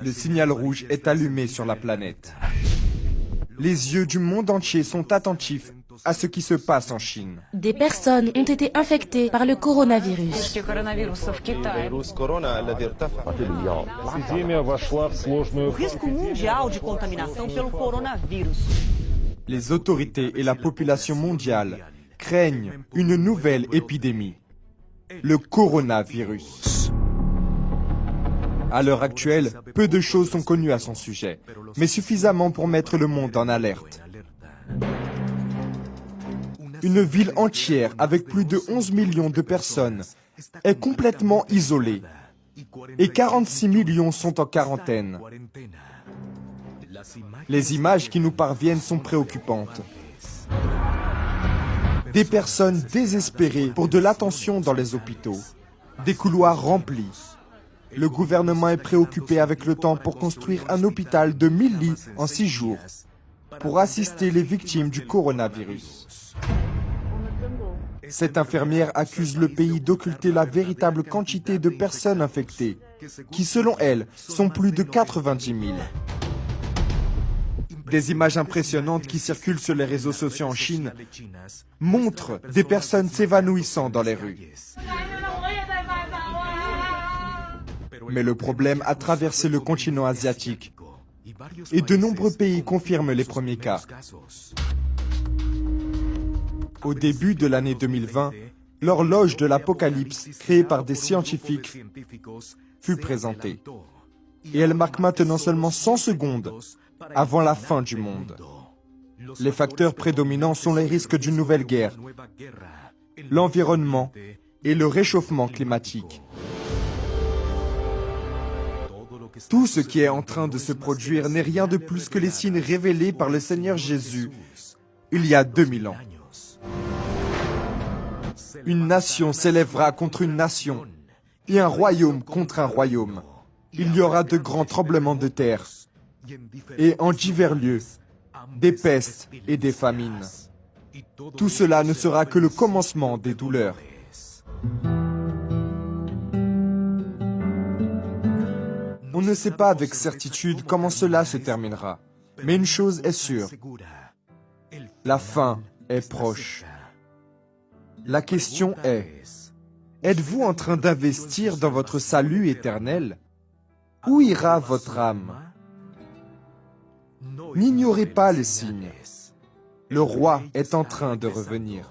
Le signal rouge est allumé sur la planète. Les yeux du monde entier sont attentifs à ce qui se passe en Chine. Des personnes ont été infectées par le coronavirus. Risco mundial de contaminação pelo coronavírus. Les autorités et la population mondiale craignent une nouvelle épidémie, le coronavirus. À l'heure actuelle, peu de choses sont connues à son sujet, mais suffisamment pour mettre le monde en alerte. Une ville entière avec plus de 11 millions de personnes est complètement isolée et 46 millions sont en quarantaine. Les images qui nous parviennent sont préoccupantes. Des personnes désespérées pour de l'attention dans les hôpitaux, des couloirs remplis. Le gouvernement est préoccupé avec le temps pour construire un hôpital de 1000 lits en 6 jours pour assister les victimes du coronavirus. Cette infirmière accuse le pays d'occulter la véritable quantité de personnes infectées, qui selon elle sont plus de 90 000. Des images impressionnantes qui circulent sur les réseaux sociaux en Chine montrent des personnes s'évanouissant dans les rues. Mais le problème a traversé le continent asiatique et de nombreux pays confirment les premiers cas. Au début de l'année 2020, l'horloge de l'apocalypse créée par des scientifiques fut présentée. Et elle marque maintenant seulement 100 secondes avant la fin du monde. Les facteurs prédominants sont les risques d'une nouvelle guerre, l'environnement et le réchauffement climatique. Tout ce qui est en train de se produire n'est rien de plus que les signes révélés par le Seigneur Jésus il y a 2000 ans. Une nation s'élèvera contre une nation et un royaume contre un royaume. Il y aura de grands tremblements de terre et en divers lieux, des pestes et des famines. Tout cela ne sera que le commencement des douleurs. On ne sait pas avec certitude comment cela se terminera. Mais une chose est sûre, la fin est proche. La question est, êtes-vous en train d'investir dans votre salut éternel? Où ira votre âme? N'ignorez pas les signes. Le roi est en train de revenir.